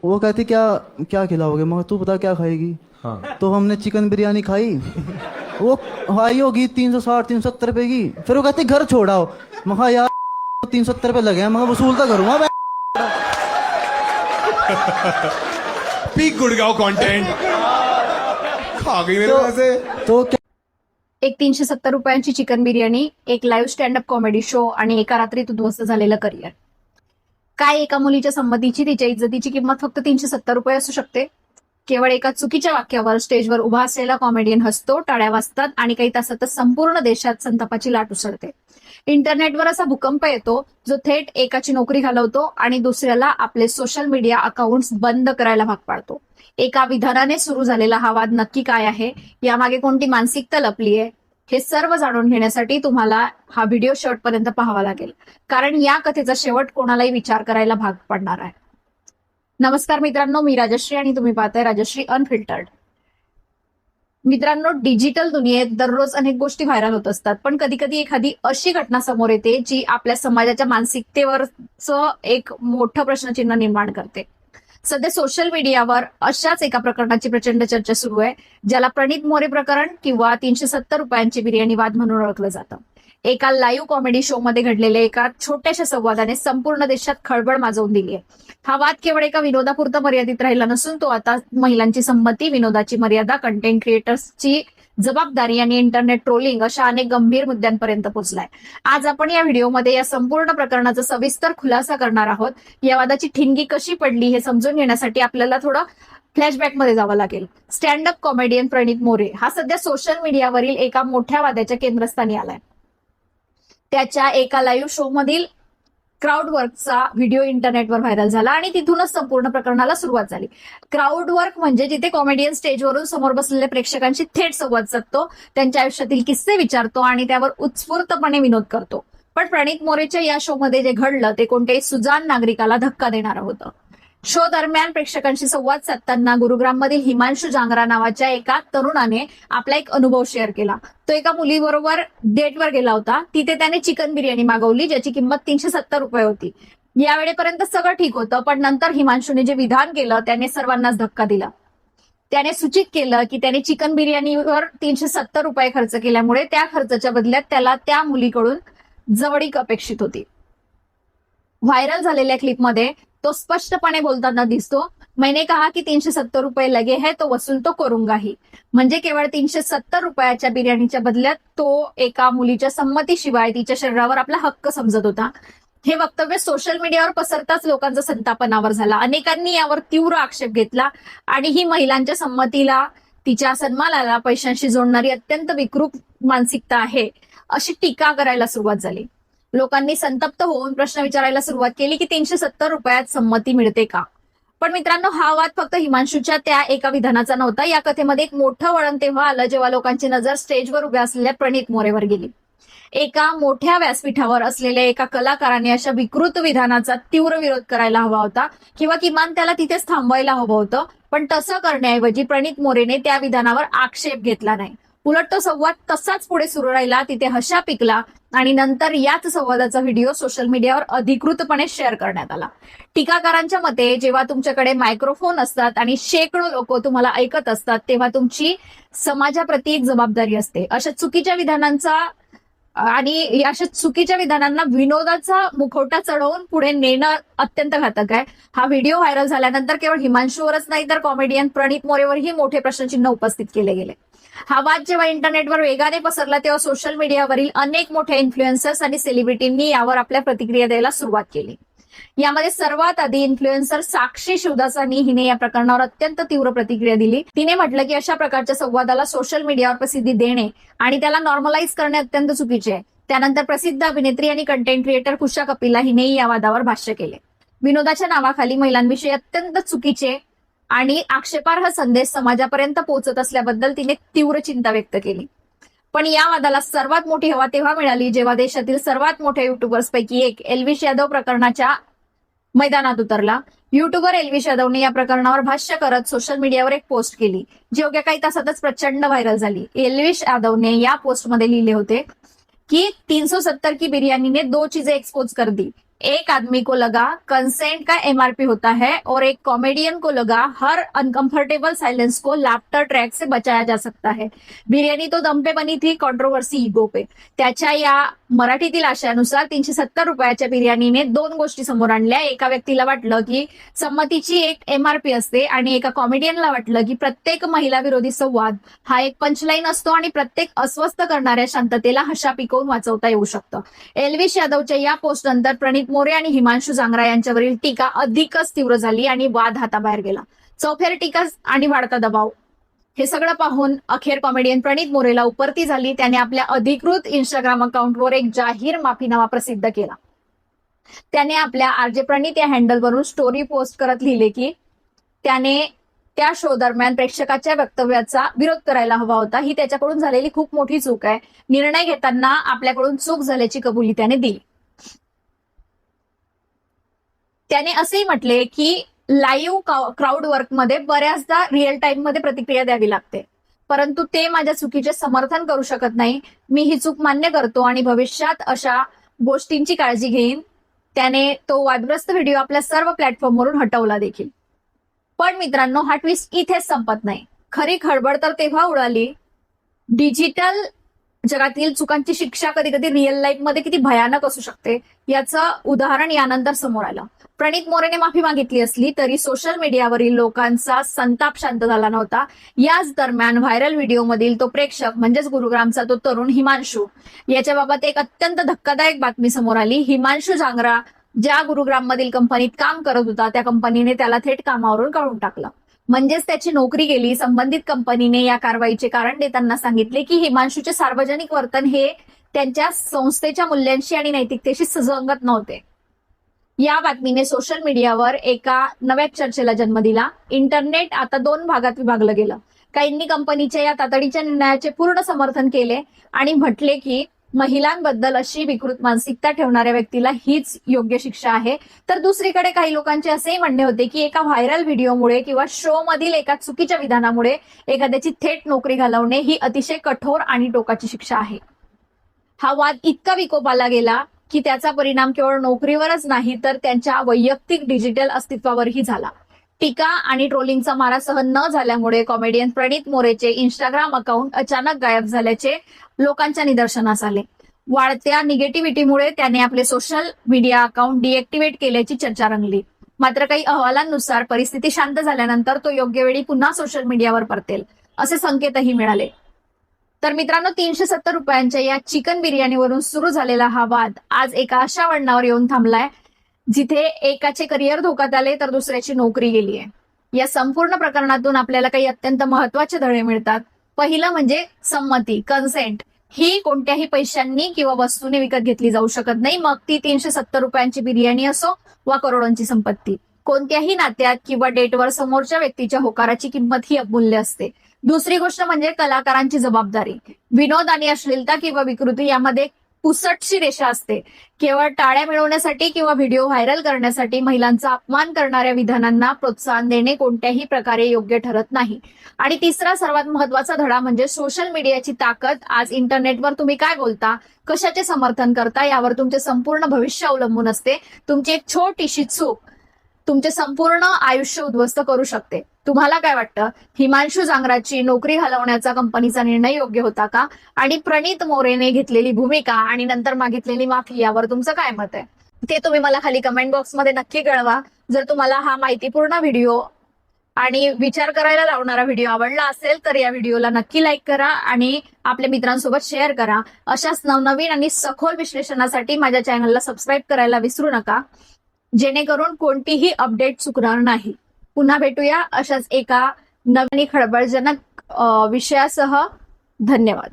वो कहती क्या क्या खिलाओगे, मगर तू बता क्या खाएगी। हाँ। तो हमने चिकन बिरयानी खाई। वो हाई होगी 360 370 रुपए की। फिर वो कहती घर छोड़ाओ। मगर यार 370 रुपए लगे हैं, मगर वसूल तो करूंगा मैं। पीक गुड़गांव कंटेंट खा गई मेरे वैसे। तो एक 370 रुपयांची चिकन बिर्याणी, एक लाईव्ह स्टँडअप कॉमेडी शो आणि एका रात्रीत उद्ध्वस्त झालेलं करिअर. काय एका मुलीच्या संमतीची, तिच्या इज्जतीची किंमत फक्त 370 रुपये असू शकते? केवळ एका चुकीच्या वाक्यावर स्टेजवर उभा असलेला कॉमेडियन हसतो, टाळ्या वाजतात आणि काही तासातच संपूर्ण देशात संतापाची लाट उसळते. इंटरनेटवर असा भूकंप येतो जो थेट एकाची नोकरी घालवतो आणि दुसऱ्याला आपले सोशल मीडिया अकाउंट्स बंद करायला भाग पाडतो. एका विधानाने सुरू झालेला हा वाद नक्की काय आहे, यामागे कोणती मानसिकता लपली आहे, हे सर्व जाणून घेण्यासाठी तुम्हाला हा व्हिडिओ शेवटपर्यंत पाहावा लागेल, कारण या कथेचा शेवट कोणालाही विचार करायला भाग पडणार आहे. नमस्कार मित्रांनो, मी राजश्री आणि तुम्ही पाहताय राजश्री अनफिल्टर्ड. मित्रांनो, डिजिटल दुनियेत दररोज अनेक गोष्टी व्हायरल होत असतात, पण कधी कधी एखादी अशी घटना समोर येते जी आपल्या समाजाच्या मानसिकतेवरच एक मोठं प्रश्नचिन्ह निर्माण करते. सध्या सोशल मीडियावर अशाच एका प्रकरणाची प्रचंड चर्चा सुरू आहे, ज्याला प्रणित मोरे प्रकरण किंवा 370 रुपयांची बिर्याणी वाद म्हणून ओळखलं जातं. एका लाईव्ह कॉमेडी शो मध्ये घडलेल्या एका छोट्याशा संवादाने संपूर्ण देशात खळबळ माजवून दिली आहे. हा वाद केवळ एका विनोदापुरता मर्यादित राहिला नसून तो आता महिलांची संमती, विनोदाची मर्यादा, कंटेंट क्रिएटर्सची जबाबदारी आणि इंटरनेट ट्रोलिंग अशा अनेक गंभीर मुद्द्यांपर्यंत पोहोचलाय. आज आपण या व्हिडिओमध्ये या संपूर्ण प्रकरणाचा सविस्तर खुलासा करणार आहोत. या वादाची ठिणगी कशी पडली हे समजून घेण्यासाठी आपल्याला थोडं फ्लॅशबॅकमध्ये जावं लागेल. स्टँडअप कॉमेडियन प्रणित मोरे हा सध्या सोशल मीडियावरील एका मोठ्या वादाच्या केंद्रस्थानी आलाय. त्याच्या एका लाईव्ह शो मधील क्राऊड वर्कचा व्हिडिओ इंटरनेटवर व्हायरल झाला आणि तिथूनच संपूर्ण प्रकरणाला सुरुवात झाली. क्राऊड वर्क म्हणजे जिथे कॉमेडियन स्टेजवरून समोर बसलेल्या प्रेक्षकांशी थेट संवाद साधतो, त्यांच्या आयुष्यातील किस्से विचारतो आणि त्यावर उत्स्फूर्तपणे विनोद करतो. पण प्रणित मोरेच्या या शो मध्ये जे घडलं ते कोणत्याही सुजाण नागरिकाला धक्का देणारं होतं. शो दरम्यान प्रेक्षकांशी संवाद साधताना गुरुग्राममधील हिमांशू जांगरा नावाच्या एका तरुणाने आपला एक अनुभव शेअर केला. तो एका मुलीबरोबर डेटवर गेला होता. तिथे त्याने चिकन बिर्याणी मागवली, ज्याची किंमत 370 रुपये होती. यावेळेपर्यंत सगळं ठीक होतं, पण नंतर हिमांशूने जे विधान केलं त्याने सर्वांनाच धक्का दिला. त्याने सूचित केलं की त्याने चिकन बिर्याणीवर 370 रुपये खर्च केल्यामुळे त्या खर्चाच्या बदल्यात त्याला त्या मुलीकडून जवळीक अपेक्षित होती. व्हायरल झालेल्या क्लिपमध्ये तो स्पष्टपणे बोलताना दिसतो, मैंने कहा की 370 रुपये लगे है तो वसूल तो करूंगा ही. म्हणजे केवळ 370 रुपयाच्या बिर्याणीच्या बदल्यात तो एका मुलीच्या संमतीशिवाय तिच्या शरीरावर आपला हक्क समजत होता. हे वक्तव्य सोशल मीडियावर पसरताच लोकांचा संताप अनावर झाला. अनेकांनी यावर तीव्र आक्षेप घेतला आणि ही महिलांच्या संमतीला, तिच्या सन्मानाला पैशांशी जोडणारी अत्यंत विकृत मानसिकता आहे अशी टीका करायला सुरुवात झाली. लोकांनी संतप्त होऊन प्रश्न विचारायला सुरुवात केली की 370 रुपयात संमती मिळते का? पण मित्रांनो, हा वाद फक्त हिमांशूच्या त्या एका विधानाचा नव्हता. या कथेमध्ये एक मोठं वळण तेव्हा आलं जेव्हा लोकांची नजर स्टेजवर उभ्या असलेल्या प्रणित मोरेवर गेली. एका मोठ्या व्यासपीठावर असलेल्या एका कलाकाराने अशा विकृत विधानाचा तीव्र विरोध करायला हवा होता किंवा किमान त्याला तिथेच थांबवायला हवं होतं. पण तसं करण्याऐवजी प्रणित मोरेने त्या विधानावर आक्षेप घेतला नाही. उलट तो संवाद तसाच पुढे सुरू राहिला. तिथे हशा पिकला आणि नंतर याच संवादाचा व्हिडिओ सोशल मीडियावर अधिकृतपणे शेअर करण्यात आला. टीकाकारांच्या मते जेव्हा तुमच्याकडे मायक्रोफोन असतात आणि शेकडो लोक तुम्हाला ऐकत असतात, तेव्हा तुमची समाजाप्रती एक जबाबदारी असते. अशा चुकीच्या विधानांना विनोदाचा मुखवटा चढवून पुढे नेणं अत्यंत घातक आहे. हा व्हिडिओ व्हायरल झाल्यानंतर केवळ हिमांशूवरच नाही तर कॉमेडियन प्रणित मोरेवरही मोठे प्रश्नचिन्ह उपस्थित केले गेले. हा वाद जेव्हा इंटरनेटवर वेगाने पसरला तेव्हा सोशल मीडियावरील अनेक मोठ्या इन्फ्लुएन्सर्स आणि सेलिब्रिटींनी यावर आपल्या प्रतिक्रिया द्यायला सुरुवात केली. यामध्ये सर्वात आधी इन्फ्लुएन्सर साक्षी शिवदासानी हिने या प्रकरणावर अत्यंत तीव्र प्रतिक्रिया दिली. तिने म्हटलं की अशा प्रकारच्या संवादाला सोशल मीडियावर प्रसिद्धी देणे आणि त्याला नॉर्मलाइज करणे अत्यंत चुकीचे आहे. त्यानंतर प्रसिद्ध अभिनेत्री आणि कंटेंट क्रिएटर कुशा कपिला हिनेही या वादावर भाष्य केले. विनोदाच्या नावाखाली महिलांविषयी अत्यंत चुकीचे आणि आक्षेपार्ह संदेश समाजापर्यंत पोहोचत असल्याबद्दल तिने तीव्र चिंता व्यक्त केली. पण या वादाला सर्वात मोठी हवा तेव्हा मिळाली जेव्हा देशातील सर्वात मोठ्या युट्यूबर्सपैकी एक एल्विश यादव प्रकरणाच्या मैदानात उतरला. युट्यूबर एल्विश यादवने या प्रकरणावर भाष्य करत सोशल मीडियावर एक पोस्ट केली, जी अवघ्या काही तासातच प्रचंड व्हायरल झाली. एल्विश यादवने या पोस्टमध्ये लिहिले होते की 370 की बिर्याणी ने दो चीजें एक्सपोज कर दी, एक आदमी को लगा कंसेंट का एमआरपी होता है और एक कॉमेडियन को लगा हर अनकंफर्टेबल साइलेंस को लाफ्टर ट्रैक से बचाया जा सकता है. बिर्याणी तो दम पे बनी थी, कंट्रोवर्सी इगो पे. त्याच्या या मराठीतील आशयानुसार 370 रुपयाच्या बिर्याणीने दोन गोष्टी समोर आणल्या. एका व्यक्तीला वाटलं की संमतीची एक एमआरपी असते आणि एका कॉमेडियनला वाटलं की प्रत्येक महिला विरोधी संवाद हा एक पंचलाईन असतो आणि प्रत्येक अस्वस्थ करणाऱ्या शांततेला हशा पिकवून वाचवता येऊ शकतं. एल्विश यादवच्या या पोस्ट नंतर प्रणित मोरे आणि हिमांशू जांगरा यांच्यावरील टीका अधिकच तीव्र झाली आणि वाद हाताबाहेर गेला. चौफेर टीका आणि वाढता दबाव हे सगळं पाहून अखेर कॉमेडियन प्रणित मोरेला उपरती झाली. त्याने आपल्या अधिकृत इंस्टाग्राम अकाउंटवर एक जाहीर माफीनामा प्रसिद्ध केला. त्याने आपल्या आरजे प्रणित या हँडलवरून स्टोरी पोस्ट करत लिहिले की त्याने त्या शो दरम्यान प्रेक्षकाच्या वक्तव्याचा विरोध करायला हवा होता. ही त्याच्याकडून झालेली खूप मोठी चूक आहे. निर्णय घेताना आपल्याकडून चूक झाल्याची कबुली त्याने दिली. त्याने असेही म्हटले की लाईव्ह क्राऊड वर्कमध्ये बऱ्याचदा रिअल टाइम मध्ये प्रतिक्रिया द्यावी लागते, परंतु ते माझ्या चुकीचे समर्थन करू शकत नाही. मी ही चूक मान्य करतो आणि भविष्यात अशा गोष्टींची काळजी घेईन. त्याने तो वादग्रस्त व्हिडिओ आपल्या सर्व प्लॅटफॉर्मवरून हटवला देखील. पण मित्रांनो, हा ट्विस्ट इथेच संपत नाही. खरी खळबळ तर तेव्हा उडाली डिजिटल जगातील चुकांची शिक्षा कधी कधी रिअल लाईफ मध्ये किती भयानक असू शकते याचं उदाहरण यानंतर समोर आलं. प्रणित मोरेने माफी मागितली असली तरी सोशल मीडियावरील लोकांचा संताप शांत झाला नव्हता. याच दरम्यान व्हायरल व्हिडिओमधील तो प्रेक्षक म्हणजेच गुरुग्रामचा तो तरुण हिमांशू याच्याबाबत एक अत्यंत धक्कादायक बातमी समोर आली. हिमांशू जांगरा ज्या गुरुग्राममधील कंपनीत काम करत होता त्या कंपनीने त्याला थेट कामावरून काढून टाकलं. म्हणजेच त्याची नोकरी गेली. संबंधित कंपनीने या कारवाईचे कारण देताना सांगितले की हिमांशूचे सार्वजनिक वर्तन हे त्यांच्या संस्थेच्या मूल्यांशी आणि नैतिकतेशी सुसंगत नव्हते. या बातमीने सोशल मीडियावर एका नव्या चर्चेला जन्म दिला. इंटरनेट आता दोन भागात विभागलं गेलं. काहींनी कंपनीच्या या तातडीच्या निर्णयाचे पूर्ण समर्थन केले आणि म्हटले की महिलांबद्दल अशी विकृत मानसिकता ठेवणाऱ्या व्यक्तीला हीच योग्य शिक्षा आहे. तर दुसरीकडे काही लोकांचे असेही म्हणणे होते की एका व्हायरल व्हिडिओमुळे किंवा शो मधील एका चुकीच्या विधानामुळे एखाद्याची थेट नोकरी घालवणे ही अतिशय कठोर आणि टोकाची शिक्षा आहे. हा वाद इतका विकोपाला गेला की त्याचा परिणाम केवळ नोकरीवरच नाही तर त्यांच्या वैयक्तिक डिजिटल अस्तित्वावरही झाला. टीका आणि ट्रोलिंगचा मारा सहन न झाल्यामुळे कॉमेडियन प्रणित मोरेचे इंस्टाग्राम अकाउंट अचानक गायब झाल्याचे लोकांच्या निदर्शनास आले. वाढत्या निगेटिव्हिटीमुळे त्याने आपले सोशल मीडिया अकाउंट डिएक्टिव्हेट केल्याची चर्चा रंगली. मात्र काही अहवालांनुसार परिस्थिती शांत झाल्यानंतर तो योग्य वेळी पुन्हा सोशल मीडियावर परतेल असे संकेतही मिळाले. तर मित्रांनो, 370 रुपयांच्या या चिकन बिर्याणीवरून सुरू झालेला हा वाद आज एका अशा वळणावर येऊन थांबलाय जिथे एकाचे करिअर धोक्यात आले तर दुसऱ्याची नोकरी गेली आहे. या संपूर्ण प्रकरणातून आपल्याला काही अत्यंत महत्वाचे धडे मिळतात. पहिलं म्हणजे संमती, कन्सेंट ही कोणत्याही पैशांनी किंवा वस्तूने विकत घेतली जाऊ शकत नाही. मग ती 370 रुपयांची बिर्याणी असो वा करोडोंची संपत्ती. कोणत्याही नात्यात किंवा डेटवर समोरच्या व्यक्तीच्या होकाराची किंमत ही अमूल्य असते. दुसरी गोष्ट म्हणजे कलाकारांची जबाबदारी. विनोद आणि अश्लीलता किंवा विकृती यामध्ये पुसटशी रेषा असते. केवळ टाळ्या मिळवण्यासाठी किंवा व्हिडिओ व्हायरल करण्यासाठी महिलांचा अपमान करणाऱ्या विधानांना प्रोत्साहन देणे कोणत्याही प्रकारे योग्य ठरत नाही. आणि तिसरा सर्वात महत्वाचा धडा म्हणजे सोशल मीडियाची ताकद. आज इंटरनेटवर तुम्ही काय बोलता, कशाचे समर्थन करता यावर तुमचे संपूर्ण भविष्य अवलंबून असते. तुमची एक छोटीशी चूक तुमचे संपूर्ण आयुष्य उद्ध्वस्त करू शकते. तुम्हाला काय वाटतं, हिमांशू जांगराची नोकरी हलवण्याचा कंपनीचा निर्णय योग्य होता का? आणि प्रणित मोरेने घेतलेली भूमिका आणि नंतर मागितलेली माफी यावर तुमचं काय मत आहे ते तुम्ही मला खाली कमेंट बॉक्समध्ये नक्की कळवा. जर तुम्हाला हा माहितीपूर्ण व्हिडिओ आणि विचार करायला लावणारा व्हिडिओ आवडला असेल तर या व्हिडिओला नक्की लाईक करा आणि आपल्या मित्रांसोबत शेअर करा. अशाच नवनवीन आणि सखोल विश्लेषणासाठी माझ्या चॅनलला सबस्क्राईब करायला विसरू नका, जेणेकरून कोणतीही अपडेट चुकणार नाही. पुन्हा भेटूया अशाच एका नवीन खळबळजनक विषयासह. धन्यवाद.